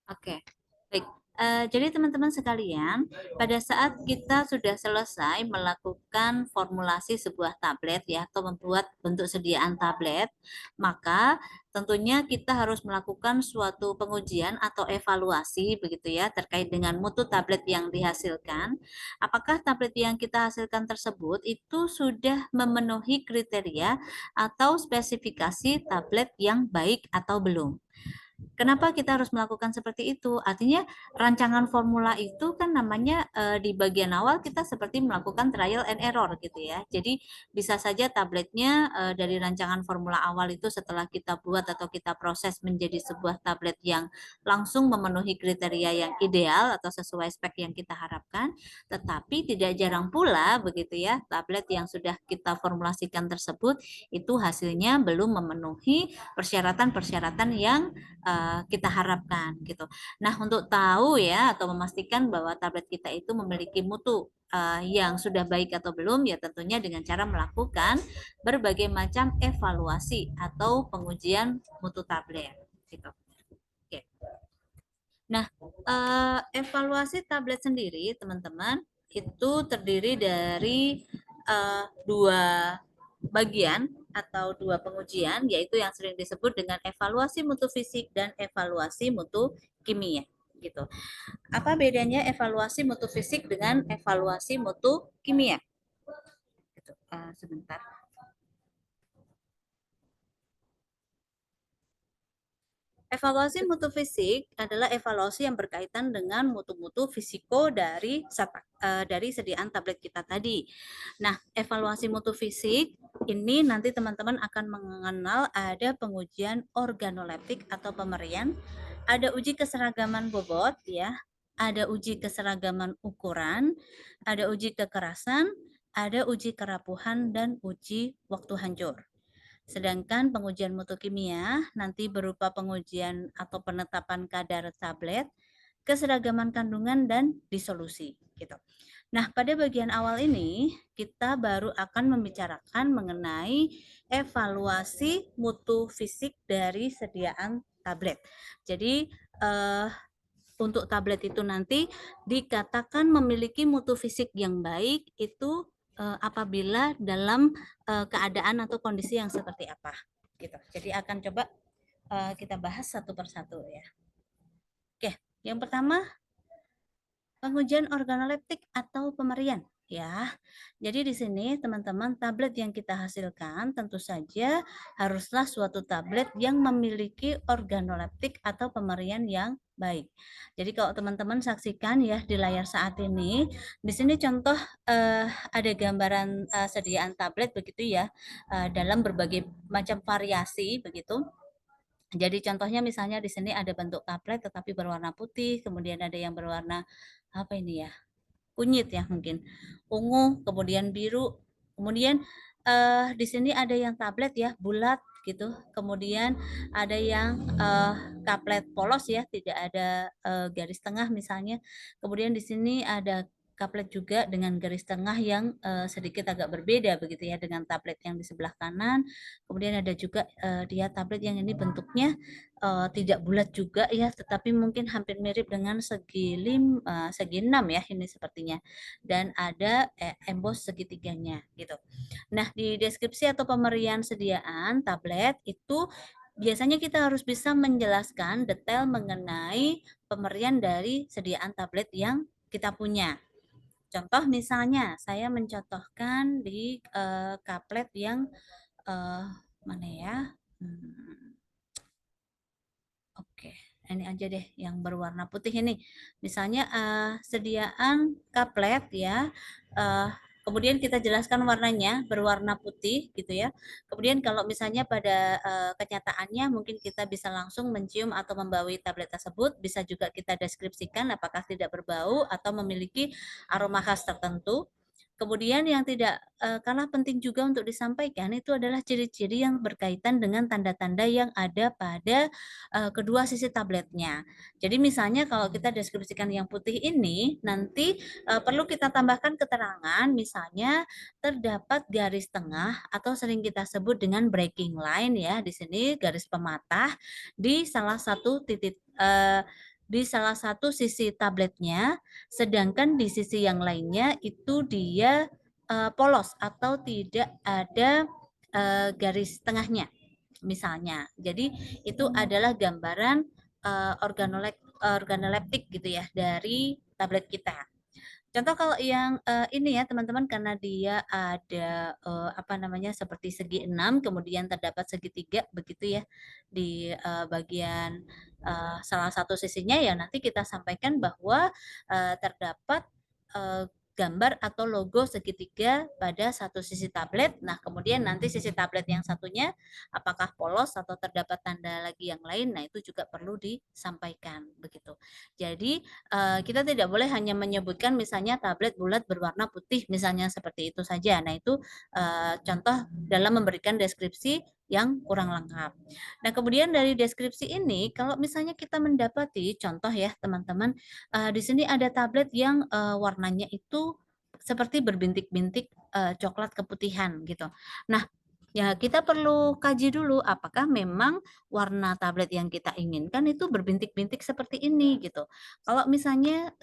Oke, baik. Jadi teman-teman sekalian, pada saat kita sudah selesai melakukan formulasi sebuah tablet ya, atau membuat bentuk sediaan tablet, maka tentunya kita harus melakukan suatu pengujian atau evaluasi begitu ya, terkait dengan mutu tablet yang dihasilkan. Apakah tablet yang kita hasilkan tersebut itu sudah memenuhi kriteria atau spesifikasi tablet yang baik atau belum? Kenapa kita harus melakukan seperti itu? Artinya rancangan formula itu kan namanya di bagian awal kita seperti melakukan trial and error gitu ya. Jadi bisa saja tabletnya dari rancangan formula awal itu setelah kita buat atau kita proses menjadi sebuah tablet yang langsung memenuhi kriteria yang ideal atau sesuai spek yang kita harapkan. Tetapi tidak jarang pula begitu ya, tablet yang sudah kita formulasikan tersebut itu hasilnya belum memenuhi persyaratan-persyaratan yang kita harapkan gitu. Nah, untuk tahu ya atau memastikan bahwa tablet kita itu memiliki mutu yang sudah baik atau belum ya tentunya dengan cara melakukan berbagai macam evaluasi atau pengujian mutu tablet gitu. Oke. Nah, evaluasi tablet sendiri teman-teman itu terdiri dari dua bagian atau dua pengujian, yaitu yang sering disebut dengan evaluasi mutu fisik dan evaluasi mutu kimia gitu. Apa bedanya evaluasi mutu fisik dengan evaluasi mutu kimia? Gitu. Sebentar. Evaluasi mutu fisik adalah evaluasi yang berkaitan dengan mutu-mutu fisiko dari sediaan tablet kita tadi. Nah, evaluasi mutu fisik ini nanti teman-teman akan mengenal ada pengujian organoleptik atau pemerian, ada uji keseragaman bobot ya, ada uji keseragaman ukuran, ada uji kekerasan, ada uji kerapuhan dan uji waktu hancur. Sedangkan pengujian mutu kimia nanti berupa pengujian atau penetapan kadar tablet, keseragaman kandungan dan disolusi gitu. Nah, pada bagian awal ini kita baru akan membicarakan mengenai evaluasi mutu fisik dari sediaan tablet. Jadi untuk tablet itu nanti dikatakan memiliki mutu fisik yang baik itu apabila dalam keadaan atau kondisi yang seperti apa gitu. Jadi akan coba kita bahas satu persatu ya. Oke, yang pertama pengujian organoleptik atau pemerian ya. Jadi di sini teman-teman tablet yang kita hasilkan tentu saja haruslah suatu tablet yang memiliki organoleptik atau pemerian yang baik. Jadi kalau teman-teman saksikan ya di layar saat ini, di sini contoh ada gambaran sediaan tablet begitu ya dalam berbagai macam variasi begitu. Jadi contohnya misalnya di sini ada bentuk tablet tetapi berwarna putih, kemudian ada yang berwarna apa ini ya? Kunyit ya mungkin, ungu, kemudian biru, kemudian di sini ada yang tablet ya bulat gitu, kemudian ada yang kaplet polos ya tidak ada garis tengah misalnya, kemudian di sini ada kaplet juga dengan garis tengah yang sedikit agak berbeda begitu ya dengan tablet yang di sebelah kanan, kemudian ada juga dia tablet yang ini bentuknya tidak bulat juga ya, tetapi mungkin hampir mirip dengan segi 6 ya ini sepertinya. Dan ada emboss segitiganya gitu. Nah, di deskripsi atau pemberian sediaan tablet itu biasanya kita harus bisa menjelaskan detail mengenai pemberian dari sediaan tablet yang kita punya. Contoh misalnya saya mencontohkan di kaplet yang mana ya? Oke, ini aja deh yang berwarna putih ini. Misalnya sediaan kaplet ya. Uh, Kemudian kita jelaskan warnanya berwarna putih gitu ya. Kemudian kalau misalnya pada kenyataannya mungkin kita bisa langsung mencium atau membaui tablet tersebut, bisa juga kita deskripsikan apakah tidak berbau atau memiliki aroma khas tertentu. Kemudian yang tidak kalah penting juga untuk disampaikan itu adalah ciri-ciri yang berkaitan dengan tanda-tanda yang ada pada kedua sisi tabletnya. Jadi misalnya kalau kita deskripsikan yang putih ini, nanti perlu kita tambahkan keterangan, misalnya terdapat garis tengah atau sering kita sebut dengan breaking line ya, di sini garis pematah di salah satu titik di salah satu sisi tabletnya, sedangkan di sisi yang lainnya itu dia polos atau tidak ada garis tengahnya, misalnya. Jadi itu adalah gambaran organoleptik gitu ya dari tablet kita. Contoh kalau yang ini ya teman-teman, karena dia ada apa namanya seperti segi 6 kemudian terdapat segitiga begitu ya di bagian salah satu sisinya, ya nanti kita sampaikan bahwa terdapat eh, gambar atau logo segitiga pada satu sisi tablet. Nah, kemudian nanti sisi tablet yang satunya apakah polos atau terdapat tanda lagi yang lain. Nah, itu juga perlu disampaikan begitu. Jadi kita tidak boleh hanya menyebutkan misalnya tablet bulat berwarna putih misalnya seperti itu saja. Nah, itu contoh dalam memberikan deskripsi yang kurang lengkap. Nah, kemudian dari deskripsi ini kalau misalnya kita mendapati contoh ya teman-teman, di sini ada tablet yang warnanya itu seperti berbintik-bintik coklat keputihan gitu. Nah, ya kita perlu kaji dulu apakah memang warna tablet yang kita inginkan itu berbintik-bintik seperti ini gitu. Kalau misalnya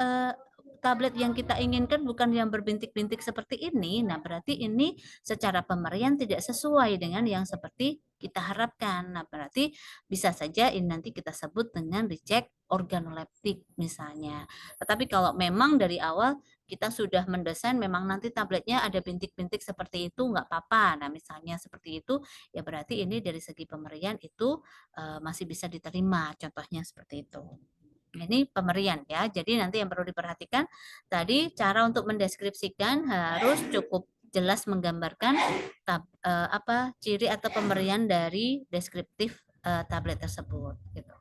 tablet yang kita inginkan bukan yang berbintik-bintik seperti ini, nah berarti ini secara pemberian tidak sesuai dengan yang seperti kita harapkan. Nah, berarti bisa saja ini nanti kita sebut dengan reject organoleptic misalnya. Tetapi kalau memang dari awal kita sudah mendesain memang nanti tabletnya ada bintik-bintik seperti itu, nggak apa-apa. Nah, misalnya seperti itu, ya berarti ini dari segi pemberian itu masih bisa diterima, contohnya seperti itu. Ini pemberian ya. Jadi nanti yang perlu diperhatikan tadi cara untuk mendeskripsikan harus cukup jelas menggambarkan apa ciri atau pemberian dari deskriptif tablet tersebut gitu.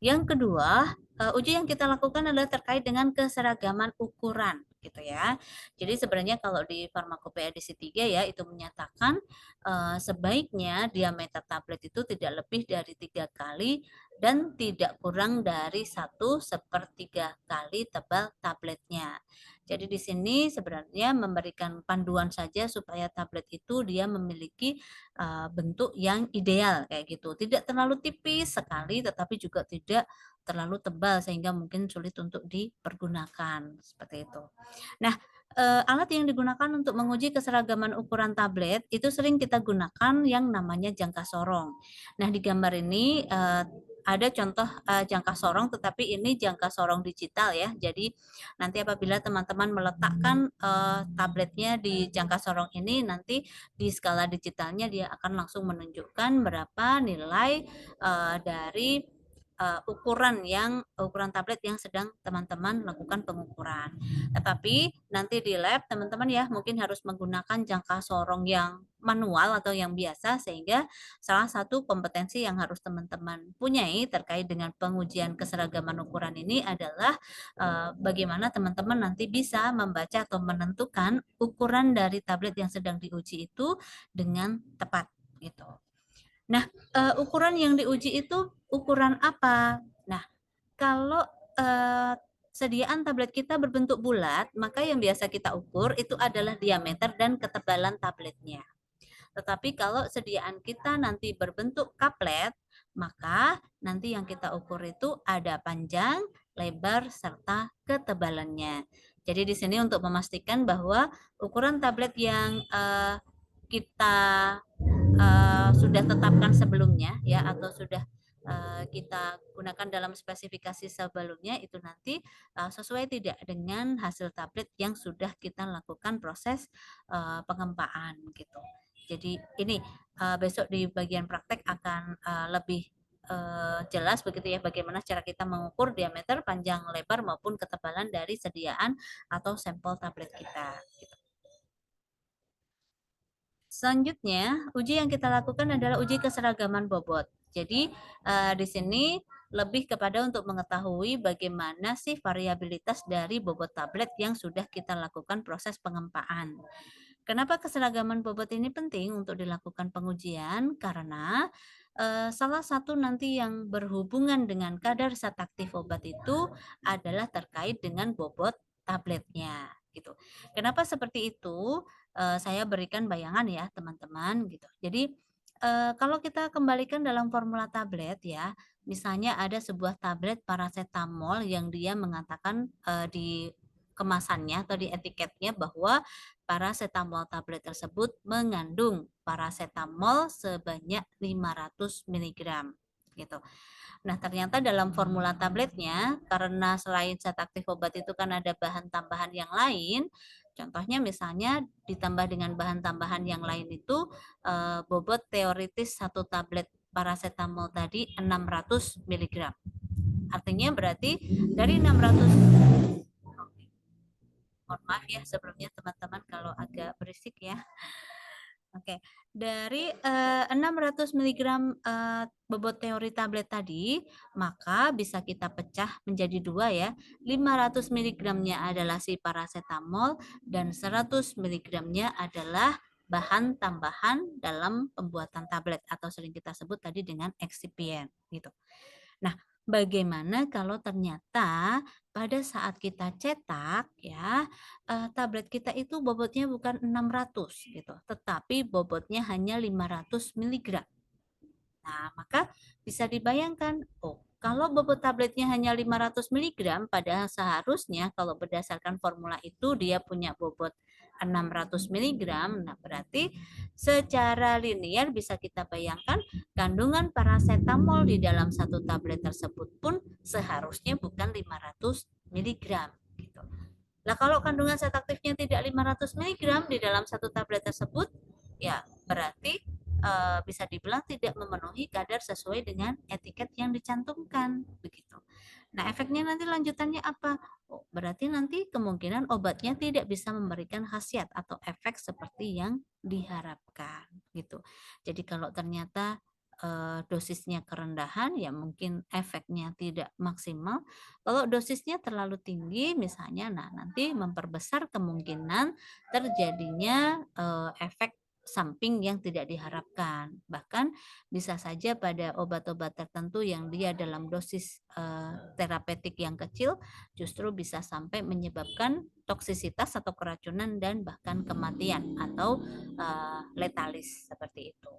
Yang kedua, uji yang kita lakukan adalah terkait dengan keseragaman ukuran gitu ya. Jadi sebenarnya kalau di Farmakopeia edisi 3 ya itu menyatakan sebaiknya diameter tablet itu tidak lebih dari 3 kali dan tidak kurang dari 1/3 kali tebal tabletnya. Jadi di sini sebenarnya memberikan panduan saja supaya tablet itu dia memiliki bentuk yang ideal kayak gitu. Tidak terlalu tipis sekali tetapi juga tidak terlalu tebal sehingga mungkin sulit untuk dipergunakan seperti itu. Nah, alat yang digunakan untuk menguji keseragaman ukuran tablet itu sering kita gunakan yang namanya jangka sorong. Nah, di gambar ini ada contoh jangka sorong tetapi ini jangka sorong digital ya. Jadi nanti apabila teman-teman meletakkan tabletnya di jangka sorong ini nanti di skala digitalnya dia akan langsung menunjukkan berapa nilai dari ukuran tablet yang sedang teman-teman lakukan pengukuran. Tetapi nanti di lab teman-teman ya mungkin harus menggunakan jangka sorong yang manual atau yang biasa sehingga salah satu kompetensi yang harus teman-teman punyai terkait dengan pengujian keseragaman ukuran ini adalah bagaimana teman-teman nanti bisa membaca atau menentukan ukuran dari tablet yang sedang diuji itu dengan tepat gitu. Nah, ukuran yang diuji itu ukuran apa? Nah, kalau sediaan tablet kita berbentuk bulat, maka yang biasa kita ukur itu adalah diameter dan ketebalan tabletnya. Tetapi kalau sediaan kita nanti berbentuk kaplet, maka nanti yang kita ukur itu ada panjang, lebar, serta ketebalannya. Jadi di sini untuk memastikan bahwa ukuran tablet yang kita sudah tetapkan sebelumnya ya atau sudah kita gunakan dalam spesifikasi sebelumnya itu nanti sesuai tidak dengan hasil tablet yang sudah kita lakukan proses pengempaan gitu. Jadi ini besok di bagian praktek akan lebih jelas begitu ya bagaimana cara kita mengukur diameter, panjang, lebar maupun ketebalan dari sediaan atau sampel tablet kita. Gitu. Selanjutnya, uji yang kita lakukan adalah uji keseragaman bobot. Jadi, di sini lebih kepada untuk mengetahui bagaimana sih variabilitas dari bobot tablet yang sudah kita lakukan proses pengempaan. Kenapa keseragaman bobot ini penting untuk dilakukan pengujian? Karena salah satu nanti yang berhubungan dengan kadar zat aktif obat itu adalah terkait dengan bobot tabletnya gitu. Kenapa seperti itu? Saya berikan bayangan ya teman-teman gitu. Jadi Kalau kita kembalikan dalam formula tablet ya, misalnya ada sebuah tablet paracetamol yang dia mengatakan, di kemasannya atau di etiketnya bahwa paracetamol tablet tersebut mengandung paracetamol sebanyak 500 miligram, gitu. Nah, ternyata dalam formula tabletnya, karena selain zat aktif obat itu kan ada bahan tambahan yang lain, contohnya misalnya ditambah dengan bahan tambahan yang lain itu bobot teoritis satu tablet paracetamol tadi 600 miligram. Artinya berarti dari 600, mohon maaf ya sebelumnya teman-teman kalau agak berisik ya. Oke, dari 600 miligram bobot teori tablet tadi, maka bisa kita pecah menjadi dua ya. 500 miligramnya adalah si paracetamol dan 100 miligramnya adalah bahan tambahan dalam pembuatan tablet atau sering kita sebut tadi dengan excipient gitu. Nah, bagaimana kalau ternyata pada saat kita cetak ya, tablet kita itu bobotnya bukan 600 gitu, tetapi bobotnya hanya 500 miligram. Nah, maka bisa dibayangkan, oh, kalau bobot tabletnya hanya 500 miligram, padahal seharusnya kalau berdasarkan formula itu dia punya bobot 600 miligram, nah berarti secara linear bisa kita bayangkan kandungan paracetamol di dalam satu tablet tersebut pun seharusnya bukan 500 miligram gitu. Nah, kalau kandungan zat aktifnya tidak 500 miligram di dalam satu tablet tersebut, ya berarti bisa dibilang tidak memenuhi kadar sesuai dengan etiket yang dicantumkan begitu. Nah, efeknya nanti lanjutannya apa? Oh, berarti nanti kemungkinan obatnya tidak bisa memberikan khasiat atau efek seperti yang diharapkan gitu. Jadi kalau ternyata dosisnya kerendahan ya mungkin efeknya tidak maksimal. Kalau dosisnya terlalu tinggi misalnya, nah nanti memperbesar kemungkinan terjadinya efek samping yang tidak diharapkan. Bahkan bisa saja pada obat-obat tertentu yang dia dalam dosis terapeutik yang kecil justru bisa sampai menyebabkan toksisitas atau keracunan dan bahkan kematian atau letalis seperti itu.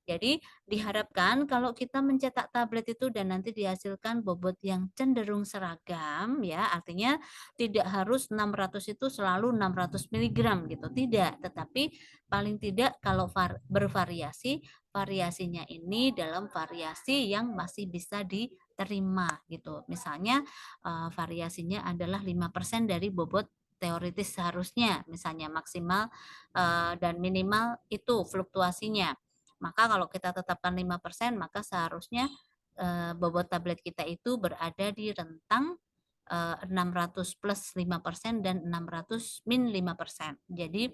Jadi diharapkan kalau kita mencetak tablet itu dan nanti dihasilkan bobot yang cenderung seragam ya, artinya tidak harus 600 itu selalu 600 miligram gitu, tidak. Tetapi paling tidak kalau bervariasi, variasinya ini dalam variasi yang masih bisa diterima gitu. Misalnya variasinya adalah 5% dari bobot teoritis seharusnya, misalnya maksimal dan minimal itu fluktuasinya. Maka kalau kita tetapkan 5%, maka seharusnya bobot tablet kita itu berada di rentang 600 plus 5% dan 600 min 5%. Jadi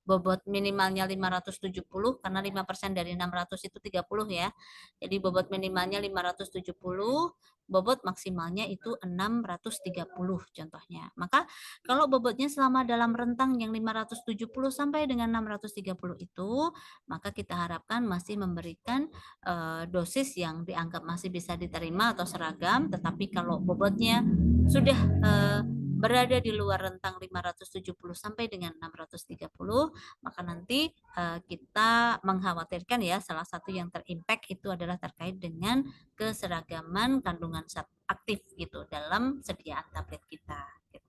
bobot minimalnya 570 karena 5% dari 600 itu 30 ya. Jadi bobot minimalnya 570, bobot maksimalnya itu 630 contohnya. Maka kalau bobotnya selama dalam rentang yang 570 sampai dengan 630 itu, maka kita harapkan masih memberikan dosis yang dianggap masih bisa diterima atau seragam, tetapi kalau bobotnya sudah berada di luar rentang 570 sampai dengan 630, maka nanti kita mengkhawatirkan ya salah satu yang terimpact itu adalah terkait dengan keseragaman kandungan zat aktif gitu dalam sediaan tablet kita. Gitu.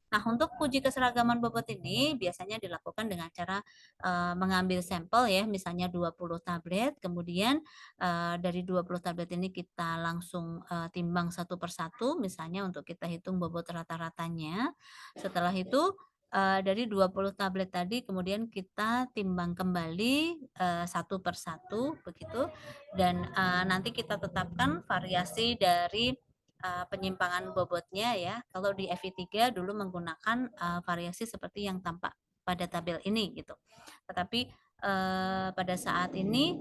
Nah, untuk uji keseragaman bobot ini biasanya dilakukan dengan cara mengambil sampel ya, misalnya 20 tablet, kemudian dari 20 tablet ini kita langsung timbang satu persatu, misalnya untuk kita hitung bobot rata-ratanya. Setelah itu dari 20 tablet tadi kemudian kita timbang kembali satu persatu begitu, dan nanti kita tetapkan variasi dari penyimpangan bobotnya ya. Kalau di FI3 dulu menggunakan variasi seperti yang tampak pada tabel ini gitu. Tetapi pada saat ini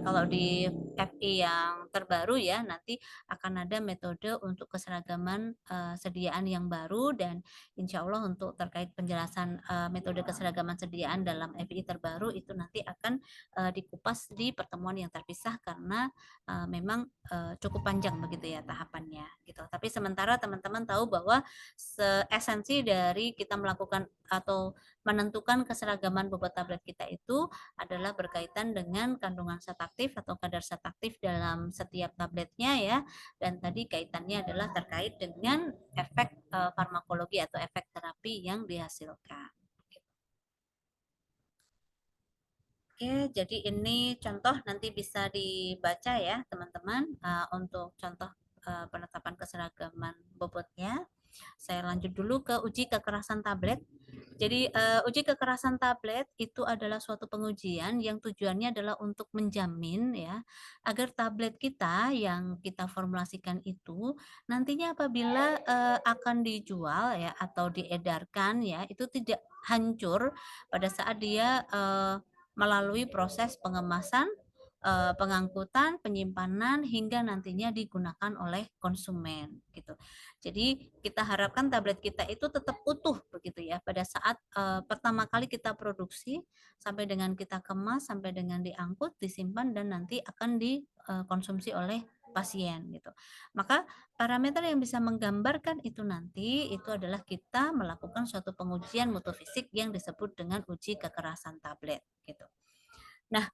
kalau di FI yang terbaru ya nanti akan ada metode untuk keseragaman sediaan yang baru, dan insya Allah untuk terkait penjelasan metode keseragaman sediaan dalam FI terbaru itu nanti akan dikupas di pertemuan yang terpisah karena memang cukup panjang begitu ya tahapannya gitu. Tapi sementara teman-teman tahu bahwa esensi dari kita melakukan atau menentukan keseragaman bobot tablet kita itu adalah berkaitan dengan kandungan zat aktif atau kadar zat aktif dalam setiap tabletnya ya. Dan tadi kaitannya adalah terkait dengan efek farmakologi atau efek terapi yang dihasilkan. Oke, jadi ini contoh nanti bisa dibaca ya teman-teman untuk contoh penetapan keseragaman bobotnya. Saya lanjut dulu ke uji kekerasan tablet. Jadi uji kekerasan tablet itu adalah suatu pengujian yang tujuannya adalah untuk menjamin ya agar tablet kita yang kita formulasikan itu nantinya apabila akan dijual ya atau diedarkan ya itu tidak hancur pada saat dia melalui proses pengemasan, pengangkutan, penyimpanan hingga nantinya digunakan oleh konsumen gitu. Jadi kita harapkan tablet kita itu tetap utuh begitu ya pada saat pertama kali kita produksi sampai dengan kita kemas sampai dengan diangkut, disimpan dan nanti akan dikonsumsi oleh pasien gitu. Maka parameter yang bisa menggambarkan itu nanti itu adalah kita melakukan suatu pengujian mutu fisik yang disebut dengan uji kekerasan tablet gitu. Nah,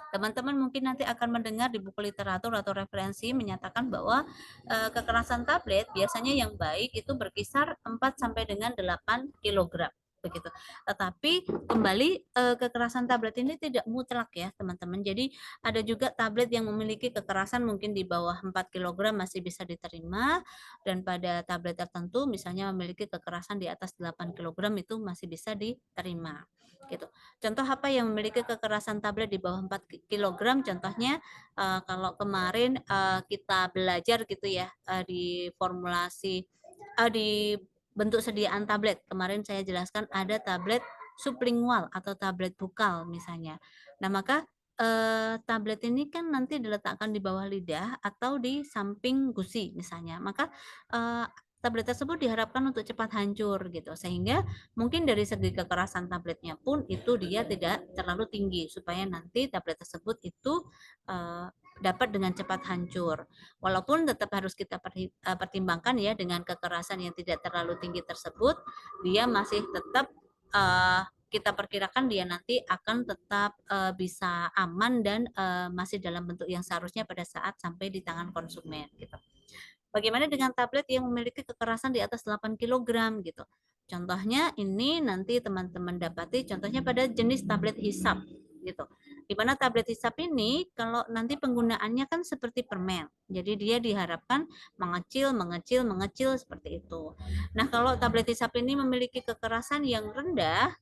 teman-teman mungkin nanti akan mendengar di buku literatur atau referensi menyatakan bahwa kekerasan tablet biasanya yang baik itu berkisar 4 sampai dengan 8 kg begitu. Tetapi kembali kekerasan tablet ini tidak mutlak ya teman-teman. Jadi ada juga tablet yang memiliki kekerasan mungkin di bawah 4 kg masih bisa diterima dan pada tablet tertentu misalnya memiliki kekerasan di atas 8 kg itu masih bisa diterima gitu. Contoh apa yang memiliki kekerasan tablet di bawah 4 kg contohnya kalau kemarin kita belajar gitu ya di formulasi di bentuk sediaan tablet. Kemarin saya jelaskan ada tablet sublingual atau tablet bukal misalnya. Nah, maka tablet ini kan nanti diletakkan di bawah lidah atau di samping gusi misalnya. Maka tablet tersebut diharapkan untuk cepat hancur gitu. Sehingga mungkin dari segi kekerasan tabletnya pun itu dia tidak terlalu tinggi supaya nanti tablet tersebut itu dapat dengan cepat hancur. Walaupun tetap harus kita pertimbangkan ya dengan kekerasan yang tidak terlalu tinggi tersebut, dia masih tetap kita perkirakan dia nanti akan tetap bisa aman dan masih dalam bentuk yang seharusnya pada saat sampai di tangan konsumen gitu. Bagaimana dengan tablet yang memiliki kekerasan di atas 8 kg gitu. Contohnya ini nanti teman-teman dapati contohnya pada jenis tablet hisap gitu. Di mana tablet hisap ini kalau nanti penggunaannya kan seperti permen. Jadi dia diharapkan mengecil, mengecil, mengecil seperti itu. Nah, kalau tablet hisap ini memiliki kekerasan yang rendah,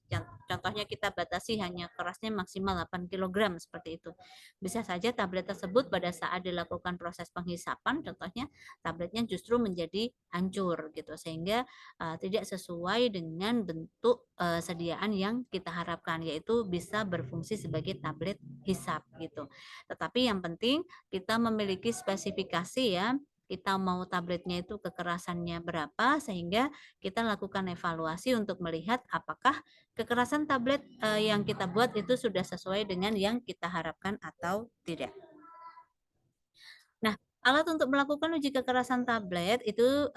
contohnya kita batasi hanya kerasnya maksimal 8 kg seperti itu. Bisa saja tablet tersebut pada saat dilakukan proses penghisapan contohnya tabletnya justru menjadi hancur gitu sehingga tidak sesuai dengan bentuk sediaan yang kita harapkan yaitu bisa berfungsi sebagai tablet hisap gitu. Tetapi yang penting kita memiliki spesifikasi ya kita mau tabletnya itu kekerasannya berapa sehingga kita lakukan evaluasi untuk melihat apakah kekerasan tablet yang kita buat itu sudah sesuai dengan yang kita harapkan atau tidak. Nah, alat untuk melakukan uji kekerasan tablet itu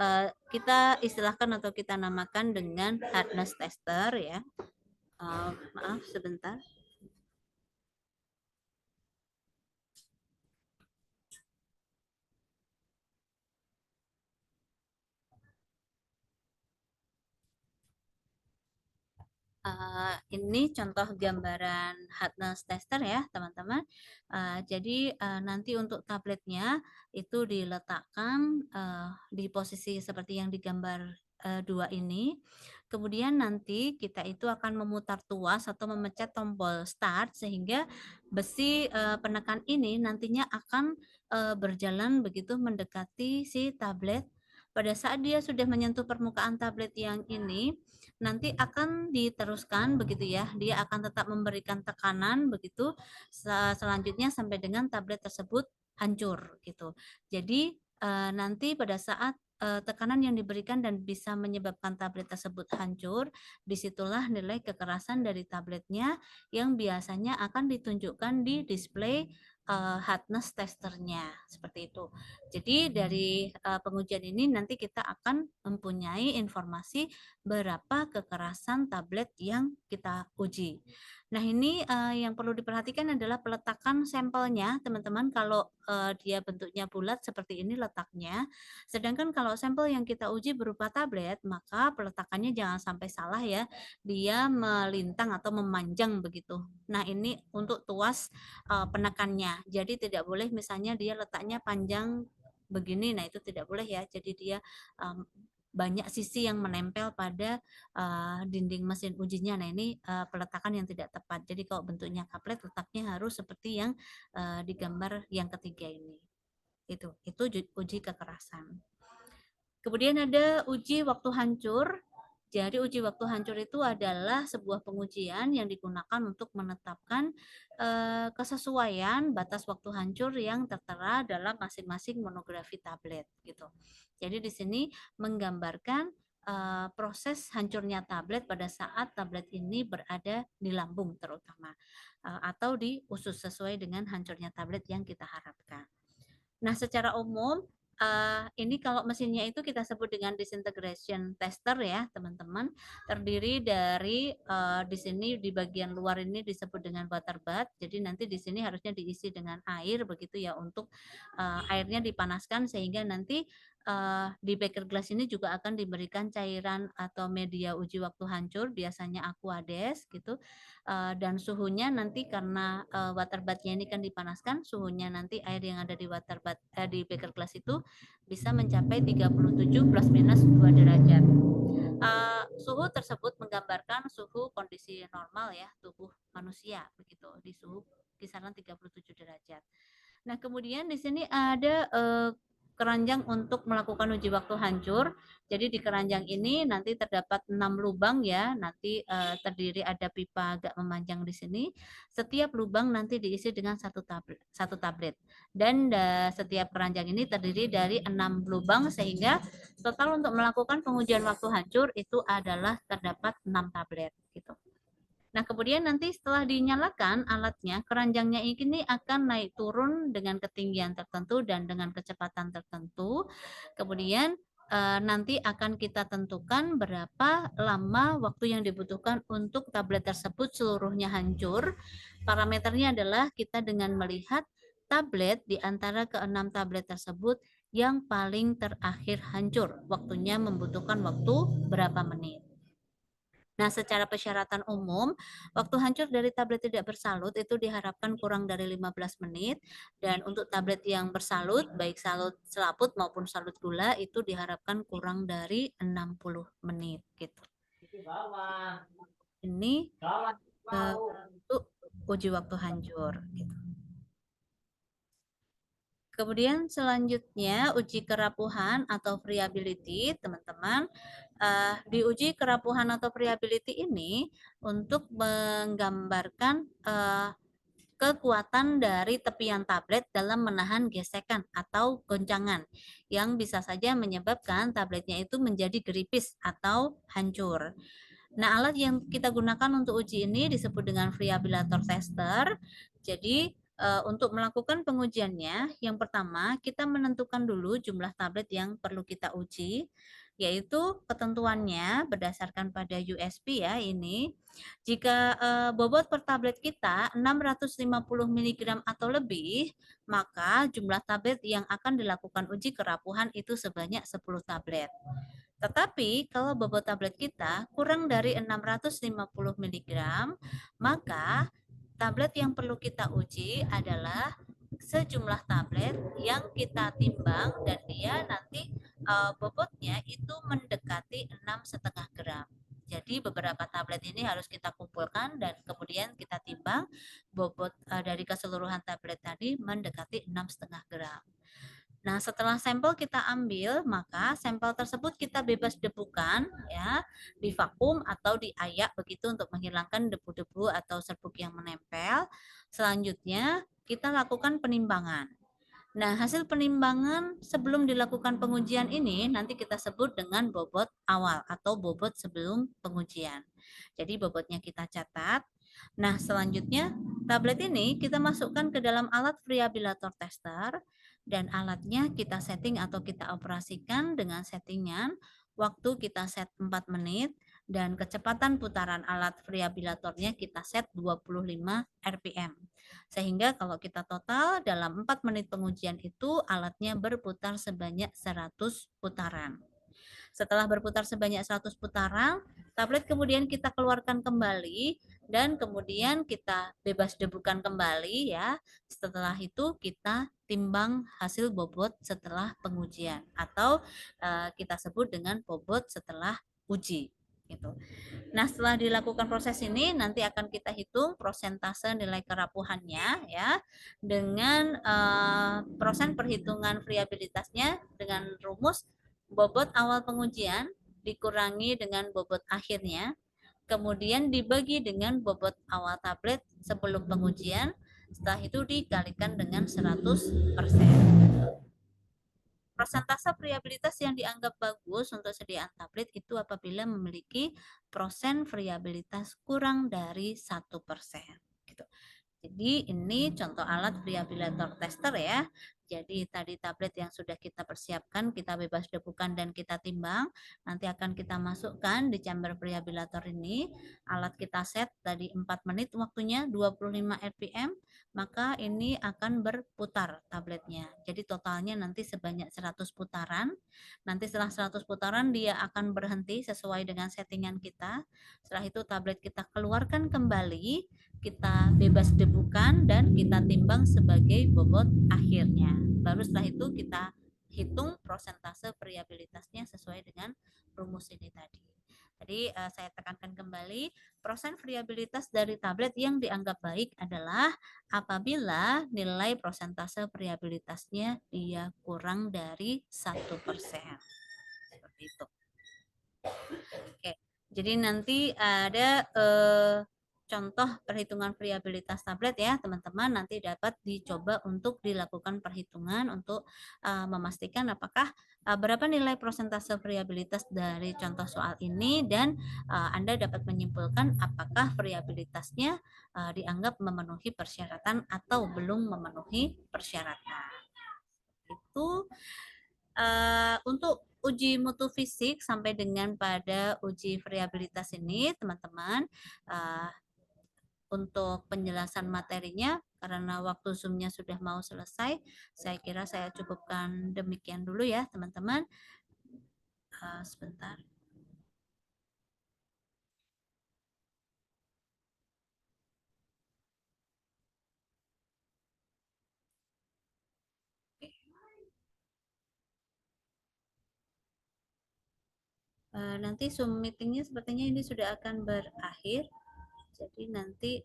kita istilahkan atau kita namakan dengan hardness tester ya. Maaf sebentar. Ini contoh gambaran hardness tester ya teman-teman. Jadi nanti untuk tabletnya itu diletakkan di posisi seperti yang digambar dua ini. Kemudian nanti kita itu akan memutar tuas atau memencet tombol start sehingga besi penekan ini nantinya akan berjalan begitu mendekati si tablet. Pada saat dia sudah menyentuh permukaan tablet yang ini, nanti akan diteruskan begitu ya. Dia akan tetap memberikan tekanan begitu selanjutnya sampai dengan tablet tersebut hancur gitu. Jadi nanti pada saat tekanan yang diberikan dan bisa menyebabkan tablet tersebut hancur, disitulah nilai kekerasan dari tabletnya yang biasanya akan ditunjukkan di display hardness testernya seperti itu. Jadi dari pengujian ini nanti kita akan mempunyai informasi berapa kekerasan tablet yang kita uji. Nah, ini yang perlu diperhatikan adalah peletakan sampelnya, teman-teman. Kalau dia bentuknya bulat seperti ini letaknya, sedangkan kalau sampel yang kita uji berupa tablet, maka peletakannya jangan sampai salah ya. Dia melintang atau memanjang begitu. Nah, ini untuk tuas penekannya. Jadi tidak boleh misalnya dia letaknya panjang begini, nah itu tidak boleh ya. Jadi dia banyak sisi yang menempel pada dinding mesin ujinya. Nah, ini peletakan yang tidak tepat. Jadi kalau bentuknya kaplet, letaknya harus seperti yang di gambar yang ketiga ini. Itu uji kekerasan. Kemudian ada uji waktu hancur. Jadi uji waktu hancur itu adalah sebuah pengujian yang digunakan untuk menetapkan kesesuaian batas waktu hancur yang tertera dalam masing-masing monografi tablet gitu. Jadi di sini menggambarkan proses hancurnya tablet pada saat tablet ini berada di lambung terutama atau di usus sesuai dengan hancurnya tablet yang kita harapkan. Nah, secara umum ini kalau mesinnya itu kita sebut dengan disintegration tester ya, teman-teman. Terdiri dari di sini di bagian luar ini disebut dengan water bath. Jadi nanti di sini harusnya diisi dengan air begitu ya, untuk airnya dipanaskan sehingga nanti di beker gelas ini juga akan diberikan cairan atau media uji waktu hancur, biasanya Aquades gitu. Dan suhunya nanti karena water bathnya ini kan dipanaskan, suhunya nanti air yang ada di water bath di beker gelas itu bisa mencapai 37 plus minus 2 derajat. Suhu tersebut menggambarkan suhu kondisi normal ya tubuh manusia begitu, di suhu kisaran 37 derajat. Nah, kemudian di sini ada keranjang untuk melakukan uji waktu hancur. Jadi di keranjang ini nanti terdapat 6 lubang ya. Nanti terdiri ada pipa agak memanjang di sini. Setiap lubang nanti diisi dengan satu tablet. Dan setiap keranjang ini terdiri dari 6 lubang sehingga total untuk melakukan pengujian waktu hancur itu adalah terdapat 6 tablet gitu. Nah, kemudian nanti setelah dinyalakan alatnya, keranjangnya ini akan naik turun dengan ketinggian tertentu dan dengan kecepatan tertentu. Kemudian nanti akan kita tentukan berapa lama waktu yang dibutuhkan untuk tablet tersebut seluruhnya hancur. Parameternya adalah kita dengan melihat tablet di antara keenam tablet tersebut yang paling terakhir hancur. Waktunya membutuhkan waktu berapa menit. Nah, secara persyaratan umum, waktu hancur dari tablet tidak bersalut itu diharapkan kurang dari 15 menit. Dan untuk tablet yang bersalut, baik salut selaput maupun salut gula, itu diharapkan kurang dari 60 menit. Gitu. Ini untuk uji waktu hancur. Gitu. Kemudian selanjutnya uji kerapuhan atau friability, teman-teman. Diuji kerapuhan atau friability ini untuk menggambarkan kekuatan dari tepian tablet dalam menahan gesekan atau goncangan yang bisa saja menyebabkan tabletnya itu menjadi geripis atau hancur. Nah, alat yang kita gunakan untuk uji ini disebut dengan friabilator tester. Jadi untuk melakukan pengujiannya, yang pertama kita menentukan dulu jumlah tablet yang perlu kita uji, yaitu ketentuannya berdasarkan pada USP ya ini. Jika bobot per tablet kita 650 mg atau lebih, maka jumlah tablet yang akan dilakukan uji kerapuhan itu sebanyak 10 tablet. Tetapi kalau bobot tablet kita kurang dari 650 mg, maka tablet yang perlu kita uji adalah sejumlah tablet yang kita timbang dan dia nanti bobotnya itu mendekati 6,5 gram. Jadi beberapa tablet ini harus kita kumpulkan dan kemudian kita timbang, bobot dari keseluruhan tablet tadi mendekati 6,5 gram. Nah, setelah sampel kita ambil, maka sampel tersebut kita bebas debukan ya, di vakum atau diayak begitu untuk menghilangkan debu-debu atau serbuk yang menempel. Selanjutnya, kita lakukan penimbangan. Nah, hasil penimbangan sebelum dilakukan pengujian ini nanti kita sebut dengan bobot awal atau bobot sebelum pengujian. Jadi bobotnya kita catat. Nah, selanjutnya tablet ini kita masukkan ke dalam alat variabilator tester dan alatnya kita setting atau kita operasikan dengan settingan waktu kita set 4 menit dan kecepatan putaran alat variabilatornya kita set 25 rpm. Sehingga kalau kita total dalam 4 menit pengujian itu alatnya berputar sebanyak 100 putaran. Setelah berputar sebanyak 100 putaran, tablet kemudian kita keluarkan kembali dan kemudian kita bebas debukan kembali ya. Setelah itu kita timbang hasil bobot setelah pengujian atau kita sebut dengan bobot setelah uji gitu. Nah, setelah dilakukan proses ini nanti akan kita hitung prosentase nilai kerapuhannya ya dengan persen perhitungan variabilitasnya dengan rumus bobot awal pengujian dikurangi dengan bobot akhirnya, kemudian dibagi dengan bobot awal tablet sebelum pengujian, setelah itu dikalikan dengan 100%. Persentase variabilitas yang dianggap bagus untuk sediaan tablet itu apabila memiliki persen variabilitas kurang dari 1%. Gitu. Jadi ini contoh alat variabilator tester ya. Jadi tadi tablet yang sudah kita persiapkan, kita bebas debukan dan kita timbang. Nanti akan kita masukkan di chamber variabilator ini. Alat kita set tadi 4 menit waktunya 25 rpm. Maka ini akan berputar tabletnya. Jadi totalnya nanti sebanyak 100 putaran. Nanti setelah 100 putaran dia akan berhenti sesuai dengan settingan kita. Setelah itu tablet kita keluarkan kembali, kita bebas debukan dan kita timbang sebagai bobot akhirnya. Baru setelah itu kita hitung prosentase variabilitasnya sesuai dengan rumus ini tadi. Tadi saya tekankan kembali, persen variabilitas dari tablet yang dianggap baik adalah apabila nilai prosentase variabilitasnya dia kurang dari 1%. Seperti itu. Oke, jadi nanti ada contoh perhitungan variabilitas tablet ya teman-teman, nanti dapat dicoba untuk dilakukan perhitungan untuk memastikan apakah berapa nilai prosentase variabilitas dari contoh soal ini dan Anda dapat menyimpulkan apakah variabilitasnya dianggap memenuhi persyaratan atau belum memenuhi persyaratan. Itu untuk uji mutu fisik sampai dengan pada uji variabilitas ini teman-teman, untuk penjelasan materinya karena waktu Zoom-nya sudah mau selesai, saya kira saya cukupkan demikian dulu ya teman-teman. Sebentar. Nanti Zoom meetingnya sepertinya ini sudah akan berakhir. Jadi nanti